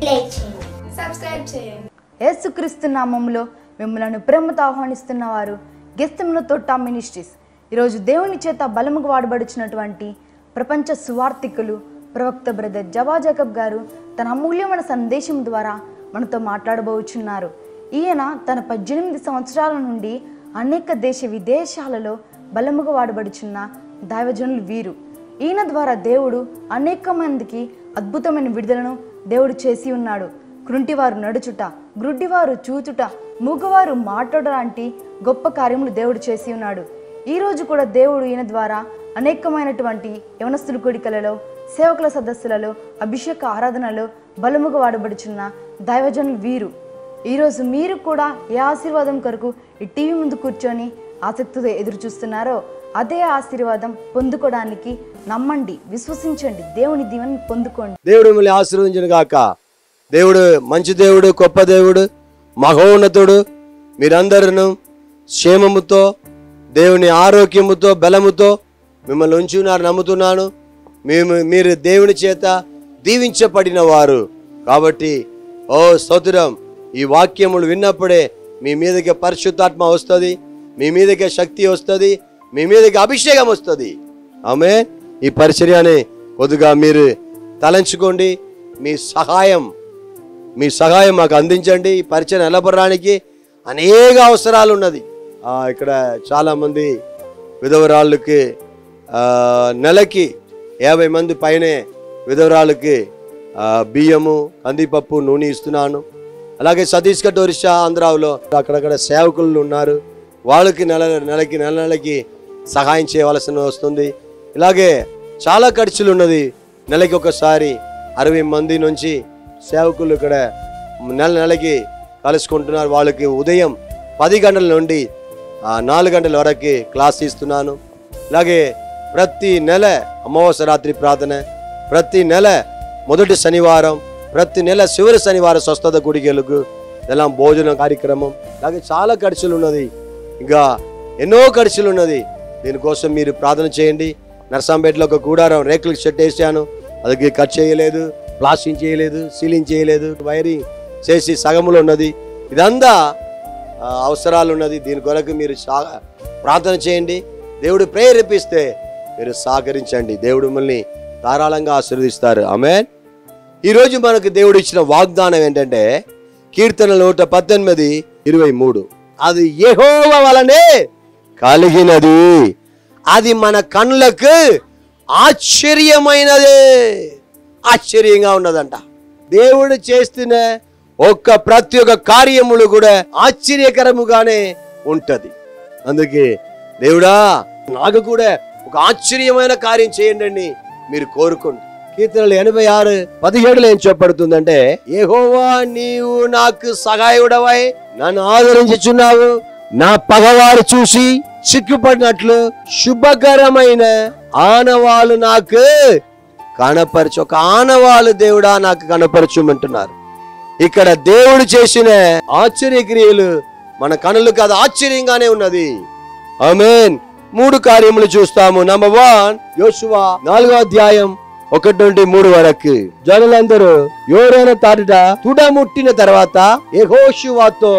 Like చేయండి, subscribe చేయండి. యేసుక్రీస్తు నామములో మిమ్మల్ని ప్రేమతో ఆహ్వానిస్తున్న వారు గెస్తెముల తోట మినిస్ట్రీస్. ఈరోజు దేవుని చేత బలముగా వాడబడుచున్నటువంటి ప్రపంచ సువార్థికులు ప్రవక్త బ్రదర్ జవా జాకబ్ గారు తన అమూల్యమైన సందేశం ద్వారా మనతో మాట్లాడబోచున్నారు. ఈయన తన 18 సంవత్సరాల నుండి అనేక దేశ విదేశాలలో బలముగా వాడబడుచున్న దైవజనులు వీరు. ఈయన ద్వారా దేవుడు అనేక మందికి అద్భుతమైన విడుదలను దేవుడు చేసి ఉన్నాడు. కృంటివారు నడుచుట, గ్రుడ్డివారు చూచుట, మూగవారు మాట్లాడ లాంటి గొప్ప కార్యములు దేవుడు చేసి ఉన్నాడు. ఈరోజు కూడా దేవుడు ఈయన ద్వారా అనేకమైనటువంటి యవనస్తుల కూడికలలో, సేవకుల సదస్సులలో, అభిషేక ఆరాధనలో బలముగా వాడబడుచున్న దైవజనులు వీరు. ఈరోజు మీరు కూడా ఏ ఆశీర్వాదం కొరకు ఈ టీవీ ముందు కూర్చొని ఆసక్తితో ఎదురు చూస్తున్నారో అదే ఆశీర్వాదం పొందుకోవడానికి నమ్మండి, విశ్వసించండి, దేవుని దీవెనను పొందుకోండి. దేవుడు మిమ్మల్ని ఆశీర్వదించును గాక. దేవుడు మంచి దేవుడు, గొప్ప దేవుడు, మహోన్నతుడు. మీరందరూ క్షేమముతో, దేవుని ఆరోగ్యముతో, బలముతో మిమ్మల్ని ఉంచి ఉన్నారు నమ్ముతున్నాను. మీరు దేవుని చేత దీవించబడిన వారు కాబట్టి ఓ స్తోత్రం. ఈ వాక్యములు విన్నప్పుడే మీ మీదకి పరిశుద్ధాత్మ వస్తుంది, మీ మీదకి శక్తి వస్తుంది, మీ మీదకి అభిషేకం వస్తుంది. ఆమేన్. ఈ పరిచర్యని కొద్దిగా మీరు తలంచుకోండి. మీ సహాయం మాకు అందించండి. ఈ పరిచయం నిలబడడానికి అనేక అవసరాలు ఉన్నది. ఇక్కడ చాలామంది విధవరాళ్ళకి నెలకి 50 మంది పైనే విధవరాళ్ళకి బియ్యము, కందిపప్పు, నూనె ఇస్తున్నాను. అలాగే ఛత్తీస్గఢ్, ఒరిస్సా, ఆంధ్రాలో అక్కడక్కడ సేవకులు ఉన్నారు. వాళ్ళకి నెలకి సహాయం చేయవలసిన వస్తుంది. ఇలాగే చాలా ఖర్చులు ఉన్నది. నెలకి ఒకసారి 60 మంది నుంచి సేవకులు ఇక్కడ నెలకి కలుసుకుంటున్నారు. వాళ్ళకి ఉదయం 10 గంటల నుండి 4 గంటల వరకు క్లాస్ ఇస్తున్నాను. ఇలాగే ప్రతి నెల అమావాస్య రాత్రి ప్రార్థన, ప్రతి నెల మొదటి శనివారం, ప్రతి నెల చివరి శనివారం స్వస్థత గుడికెలుగు ఇలా భోజనం కార్యక్రమం. ఇలాగే చాలా ఖర్చులు ఉన్నది. ఇంకా ఎన్నో ఖర్చులు ఉన్నది. దీనికోసం మీరు ప్రార్థన చేయండి. నర్సంపేటలో ఒక గూడారం రేకులకు షెడ్ వేసాను. అది కట్ చేయలేదు, ప్లాస్టింగ్ చేయలేదు, సీలింగ్ చేయలేదు, వైరింగ్ చేసి సగములో ఉన్నది. ఇదంతా అవసరాలు ఉన్నది. దీని కొరకు మీరు ప్రార్థన చేయండి. దేవుడు ప్రేరేపిస్తే మీరు సహకరించండి. దేవుడు మిమ్మల్ని ధారాళంగా ఆశీర్వదిస్తారు. ఆమేన్. ఈరోజు మనకు దేవుడు ఇచ్చిన వాగ్దానం ఏంటంటే కీర్తనల 118:23. అది యెహోవా వలనే కలిగినది, అది మన కన్నులకు ఆశ్చర్యమైనదే. ఆశ్చర్యంగా ఉన్నదంట. దేవుడు చేస్తున్న ప్రతి ఒక్క కార్యములు కూడా ఆశ్చర్యకరముగానే ఉంటది. అందుకే దేవుడా నాకు కూడా ఒక ఆశ్చర్యమైన కార్యం చేయండి అని మీరు కోరుకోండి. కీర్తనలు 86:17 ఏం చెప్పబడుతుందంటే, యెహోవా నీవు నాకు సహాయుడవై నన్ను ఆదరించుచున్నావు, నా పగవారు చూసి సిగ్గుపడినట్లు శుభకరమైన ఆనవాలు నాకు కనపరచు. ఒక ఆనవాలు దేవుడా నాకు కనపరచుమంటున్నారు. ఇక్కడ దేవుడు చేసిన ఆశ్చర్యక్రియలు మన కనులకు అది ఆశ్చర్యంగానే ఉన్నది. ఆమేన్. 3 కార్యములు చూస్తాము. నంబర్ 1, యోషువ 4:1-3 వరకు. జనులందరూ యోర్దాను తాడుట తుడముట్టిన తర్వాత యెహోషువతో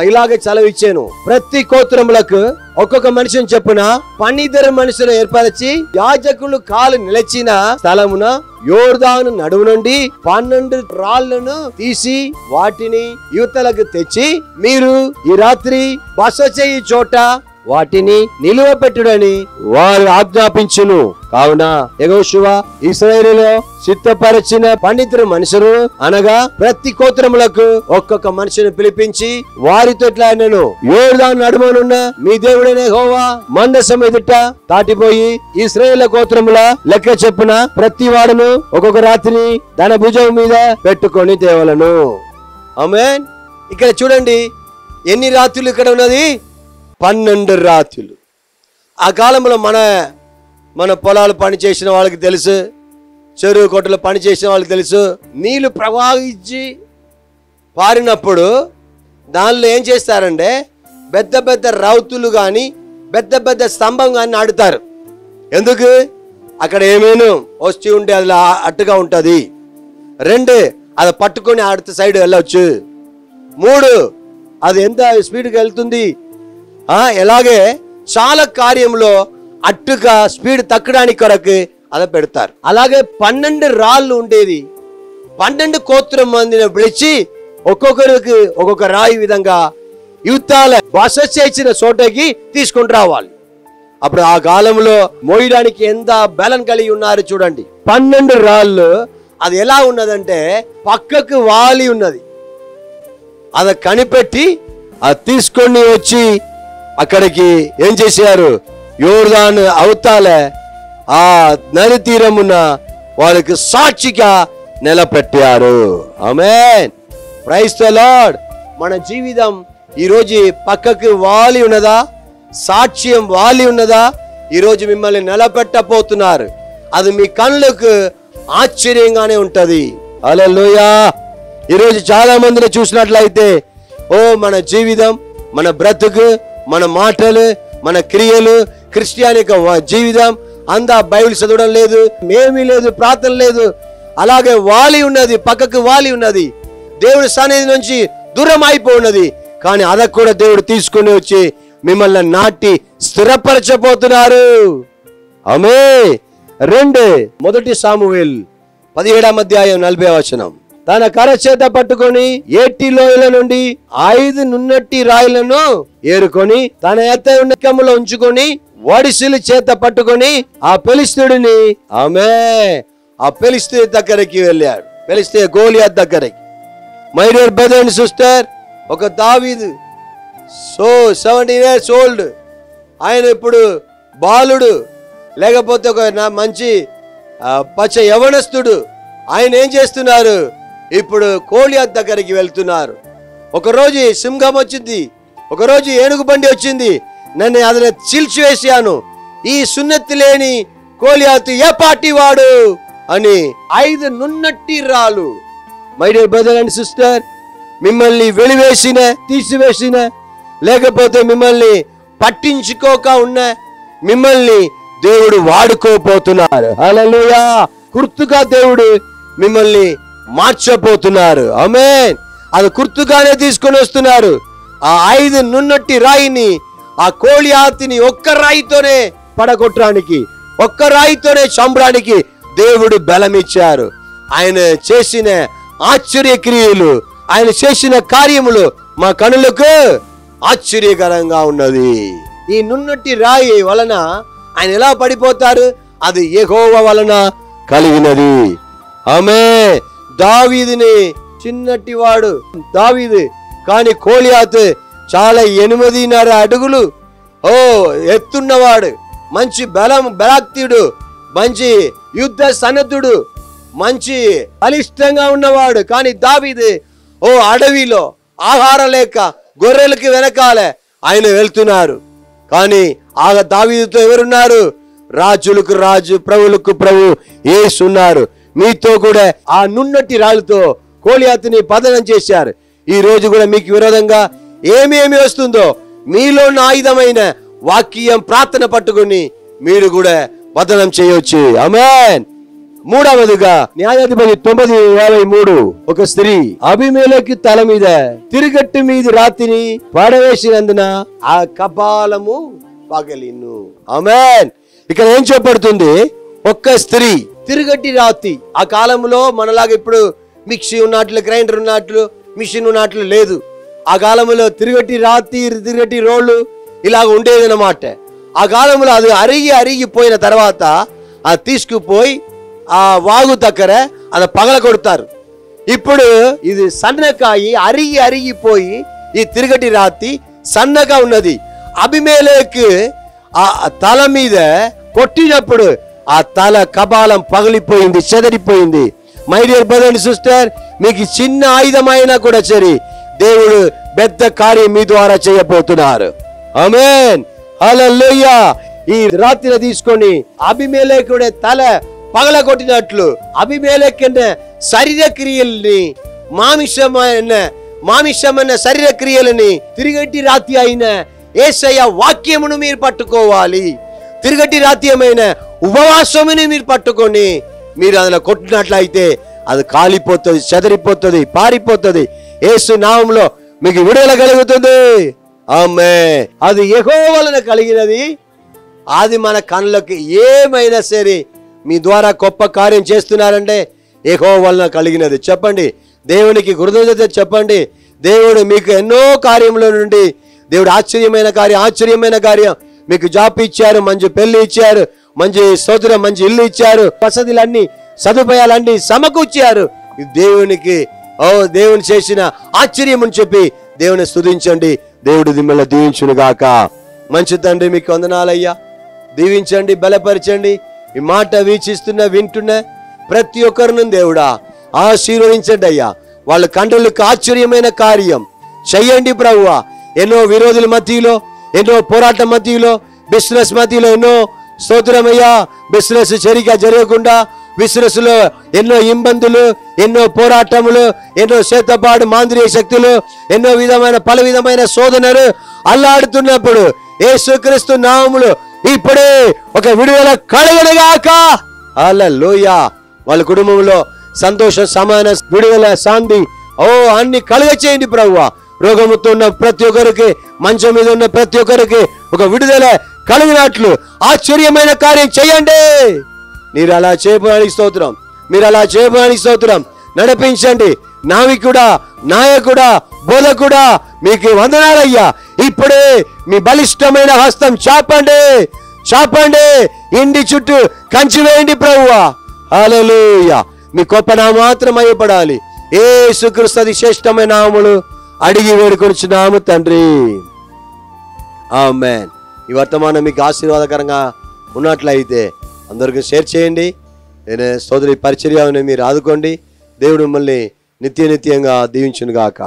ఇలాగే చలవిచ్చాను, ప్రతి గోత్రములకు ఒక్కొక్క మనిషిని చెప్పున 12 మనుషులు ఏర్పరిచి యాజకులు కాలు నిలిచిన స్థలమున యోర్దాను నడుము నుండి 12 రాళ్లను తీసి వాటిని యువతలకు తెచ్చి మీరు ఈ రాత్రి బస చేయి చోట వాటిని నిలువపెట్టుడని వారు ఆజ్ఞాపించును. కావున యెహోషువ ఇశ్రాయేలులో సిద్ధపరిచిన 12 మనుషులు అనగా ప్రతి గోత్రములకు ఒక్కొక్క మనిషిని పిలిపించి వారితో ఇట్లా అన్నాను, యోర్దాను నడుమనున్న మీ దేవుడైన యెహోవా మందసం ఎదుట దాటిపోయి ఇశ్రాయేలు గోత్రముల లెక్క చెప్పున ప్రతి వాడును ఒక్కొక్క రాత్రిని తన భుజం మీద పెట్టుకొని తేవలను. ఆమేన్. ఇక్కడ చూడండి ఎన్ని రాత్రులు ఇక్కడ ఉన్నది, 12 రాత్రులు. ఆ కాలంలో మన పొలాలు పని చేసిన వాళ్ళకి తెలుసు, చెరువు కొట్టలు పని చేసిన వాళ్ళకి తెలుసు, నీళ్లు ప్రవాహించి పారినప్పుడు దానిలో ఏం చేస్తారంటే పెద్ద పెద్ద రౌతులు కానీ పెద్ద పెద్ద స్తంభం కానీ నాటుతారు. ఎందుకు? అక్కడ ఏమేను వస్తూ ఉంటే అది అట్టుగా ఉంటుంది. 2 అది పట్టుకొని ఆడితే సైడ్ వెళ్ళవచ్చు. 3 అది ఎంత స్పీడ్గా వెళ్తుంది. ఎలాగే చాలా కార్యంలో అట్టుగా స్పీడ్ తక్కడానికి కొరకు అలా పెడతారు. అలాగే 12 రాళ్ళు ఉండేది. 12 గోత్రం మందిని పిలిచి ఒక్కొక్కరికి ఒక్కొక్క రాయి విధంగా యుద్ధాల బస చేసిన చోటకి తీసుకొని రావాలి. అప్పుడు ఆ కాలంలో మోయడానికి ఎంత బలం కలిగి ఉన్నారు చూడండి. 12 రాళ్ళు అది ఎలా ఉన్నదంటే పక్కకు వాలి ఉన్నది. అది కనిపెట్టి అది తీసుకొని వచ్చి అక్కడికి ఏం చేశారు, యోర్దాను అవతాల ఆ నది తీరమున వాళ్ళకి సాక్షిగా నిలబెట్టారు. ఆమేన్, ప్రైజ్ ది లార్డ్. మన జీవితం ఈరోజు పక్కకు వాలి ఉన్నదా, సాక్ష్యం వాలి ఉన్నదా? ఈరోజు మిమ్మల్ని నిలబెట్టబోతున్నారు. అది మీ కళ్ళకు ఆశ్చర్యంగానే ఉంటది. హల్లెలూయా. ఈరోజు చాలా మందిని చూసినట్లయితే మన జీవితం, మన బ్రతుకు, మన మాటలు, మన క్రియలు, క్రిస్టియానిక జీవితం అంతా బైబిల్ చదవడం లేదు, ఏమీ లేదు, ప్రార్థన లేదు, అలాగే వాలి ఉన్నది, పక్కకు వాలి ఉన్నది, దేవుడి సన్నిధి నుంచి దూరం అయిపోయినది. కానీ అది కూడా దేవుడు తీసుకుని వచ్చి మిమ్మల్ని నాటి స్థిరపరచబోతున్నారు. ఆమేన్. 1 సామువేల్ 17వ అధ్యాయం 40వ వచనం. తన కరచేత పట్టుకొని ఏటి లోయల నుండి 5 నున్నటి రాయిలను ఏరుకొని తన ఎత్త ఉన్నకములో ఉంచుకొని వడిసిలు చేత పట్టుకొని ఆ ఫిలిష్తీయుడిని ఆ ఫిలిష్తీయుడి దగ్గరికి వెళ్ళాడు. ఫిలిష్తీయ గోలియాత్ దగ్గరికి. My dear brother and sister, ఒక దావీదు 17 years old, ఆయన ఇప్పుడు బాలుడు, లేకపోతే ఒక మంచి పచ్చ యవనస్తుడు. ఆయన ఏం చేస్తున్నారు, ఇప్పుడు గోలియాత్ దగ్గరికి వెళ్తున్నారు. ఒకరోజు సింహం వచ్చింది, ఒకరోజు ఏనుగు బండి వచ్చింది, నన్ను అతను చీల్చివేశాను, ఈ సున్నతి లేని గోలియాతు ఏ పార్టీ వాడు అని 5 నున్నటి రాళ్ళు. My dear brother and sister, మిమ్మల్ని వెలివేసిన, తీసివేసిన, లేకపోతే మిమ్మల్ని పట్టించుకోక ఉన్న మిమ్మల్ని దేవుడు వాడుకోపోతున్నారు. హల్లెలూయా. గుర్తుగా దేవుడు మిమ్మల్ని మార్చబోతున్నారు. ఆమేన్. అది గుర్తుగానే తీసుకొని వస్తున్నారు. ఆ 5 నున్నటి రాయిని, ఆ గోలియాతుని ఒక్క రాయితోనే పడగొట్టడానికి, ఒక్క రాయితోనే చంపడానికి దేవుడు బలమిచ్చారు. ఆయన చేసిన ఆశ్చర్య క్రియలు, ఆయన చేసిన కార్యములు మా కనులకు ఆశ్చర్యకరంగా ఉన్నది. ఈ నున్నటి రాయి వలన ఆయన ఎలా పడిపోతారు, అది యెహోవా వలన కలిగినది. ఆమేన్. దావీదుని చిన్నటి వాడు దావీదు, కానీ గోలియాతు చాలా 8.5 అడుగులు ఎత్తున్నవాడు, మంచి బలాక్తుడు, మంచి యుద్ధ సన్నద్ధుడు, మంచి బలిష్టంగా ఉన్నవాడు. కానీ దావీదు అడవిలో ఆహారం లేక గొర్రెలకి వెనకాలే ఆయన వెళ్తున్నారు. కానీ ఆ దావీదుతో ఎవరున్నారు, రాజులకు రాజు, ప్రభువులకు ప్రభు యేసు ఉన్నారు. మీతో కూడా ఆ నున్నటి రాళ్ళతో గోలియాతుని పతనం చేశారు. ఈ రోజు కూడా మీకు విరోధంగా ఏమేమి వస్తుందో మీలో ఉన్న ఆయుధమైన వాక్యం, ప్రార్థన పట్టుకుని మీరు కూడా పతనం చేయవచ్చు. ఆమేన్. 3వదిగా న్యాయాధిపతి 9:53, ఒక స్త్రీ అబీమెలెకు తల మీద తిరుగట్టు మీది రాతిని పడవేసినందున ఆ కపాలము పగిలిను. ఆమేన్. ఇక్కడ ఏం చెప్పబడుతుంది, ఒక్క స్త్రీ తిరుగట్టి రాతి. ఆ కాలంలో మనలాగా ఇప్పుడు మిక్సీ ఉన్నట్లు, గ్రైండర్ ఉన్నట్లు, మిషన్ ఉన్నట్లు లేదు. ఆ కాలంలో తిరుగట్టి రాతి, తిరుగట్టి రోళ్ళు ఇలాగ ఉండేది అన్నమాట. ఆ కాలంలో అది అరిగిపోయిన తర్వాత అది తీసుకుపోయి ఆ వాగు దగ్గర అది పగల కొడతారు. ఇప్పుడు ఇది సన్నకాయి అరిగిపోయి ఈ తిరుగటి రాతి సన్నగా ఉన్నది. అబీమెలెకు ఆ తల మీద కొట్టినప్పుడు ఆ తల కపాలం పగిలిపోయింది, చెదరిపోయింది. My dear brother and sister, మీకు చిన్న ఆయుధమైనా కూడా సరే దేవుడు పెద్ద కార్యం మీ ద్వారా చేయబోతున్నారు. ఆమేన్. హల్లెలూయా. ఈ రాత్రిని తీసుకొని అబీమెలెకు తల పగల కొట్టినట్లు అబీమెలెకు శరీర క్రియల్ని, మామిషమైన శరీర క్రియలని తిరుగట్టి రాతి అయిన యేసయ్య వాక్యమును మీరు పట్టుకోవాలి. తిరుగట్టి రాత్యమైన ఉపవాసముని మీరు పట్టుకొని మీరు అందులో కొట్టినట్లయితే అది కాలిపోతుంది, చెదరిపోతుంది, పారిపోతుంది. యేసు నామములో మీకు విడుదల కలుగుతుంది. ఆమేన్. అది యెహోవా వలన కలిగినది. అది మన కళ్ళకి ఏమైనా సరే మీ ద్వారా గొప్ప కార్యం చేస్తున్నారంటే యెహోవా వలన కలిగినది. చెప్పండి, దేవునికి కృతజ్ఞత చెప్పండి. దేవుడు మీకు ఎన్నో కార్యముల నుండి దేవుడు ఆశ్చర్యమైన కార్యం మీకు జాబ్ ఇచ్చారు, మంచి పెళ్లి ఇచ్చారు, మంచి స్తోత్రం, మంచి ఇల్లు ఇచ్చారు, వసతులన్నీ సదుపాయాలన్నీ సమకూర్చారు. దేవునికి దేవుని చేసిన ఆశ్చర్యం అని చెప్పి దేవుని స్తుతించండి. దేవుడు మిమ్మల్ని దీవించును గాక. మంచి తండ్రి, మీకు వందనాలయ్యా. దీవించండి, బలపరచండి. ఈ మాట వింటున్న ప్రతి ఒక్కరిని దేవుడా ఆశీర్వదించండి అయ్యా. వాళ్ళ కంట్రోళ్ళకి ఆశ్చర్యమైన కార్యం చెయ్యండి ప్రభువా. ఎన్నో విరోధుల మధ్యలో, ఎన్నో పోరాటం మధ్యలో, బిజినెస్ మధ్యలో ఎన్నో స్తోత్రమయ్యా, బిజినెస్ సరిగా జరగకుండా, బిజినెస్ లో ఎన్నో ఇబ్బందులు, ఎన్నో పోరాటములు, ఎన్నో చేతపాడు మాంద్రిక శక్తులు, ఎన్నో పలు విధమైన శోధనలు అల్లాడుతున్నప్పుడు యేసుక్రీస్తు నామములో ఇప్పుడే ఒక విడుదల కలుగునుగాక. హల్లెలూయా. వాళ్ళ కుటుంబంలో సంతోషం, సమాధానం, విడుదల, శాంతి అన్ని కలుగ చేయండి ప్రభువా. రోగముతో ఉన్న ప్రతి ఒక్కరికి, మంచం మీద ఉన్న ప్రతి ఒక్కరికి ఒక విడుదల కలిగినట్లు ఆశ్చర్యమైన కార్యం చేయండి. మీరు అలా చేయడానికి స్తోత్రం, మీరు అలా చేయడానికి స్తోత్రం. నడిపించండి. నావికుడా, నాయకుడా, బోధకుడా, మీకు వందనాలయ్యా. ఇప్పుడే మీ బలిష్టమైన హస్తం చాపండి, ఇంటి చుట్టూ కంచి వేయండి ప్రభువా. హల్లెలూయా. మీ గొప్ప నామం మాత్రం అయ్యపడాలి. యేసుక్రీస్తు అతి శ్రేష్టమైన నామములు అడిగి వేడుకొనుచున్నాము తండ్రి. ఆమేన్. ఈ వర్తమానం మీకు ఆశీర్వాదకరంగా ఉన్నట్లయితే అందరికీ షేర్ చేయండి. నేను సోదరి పరిచర్యను మీరు ఆదుకోండి. దేవుడు మిమ్మల్ని నిత్యంగా దీవించును గాక.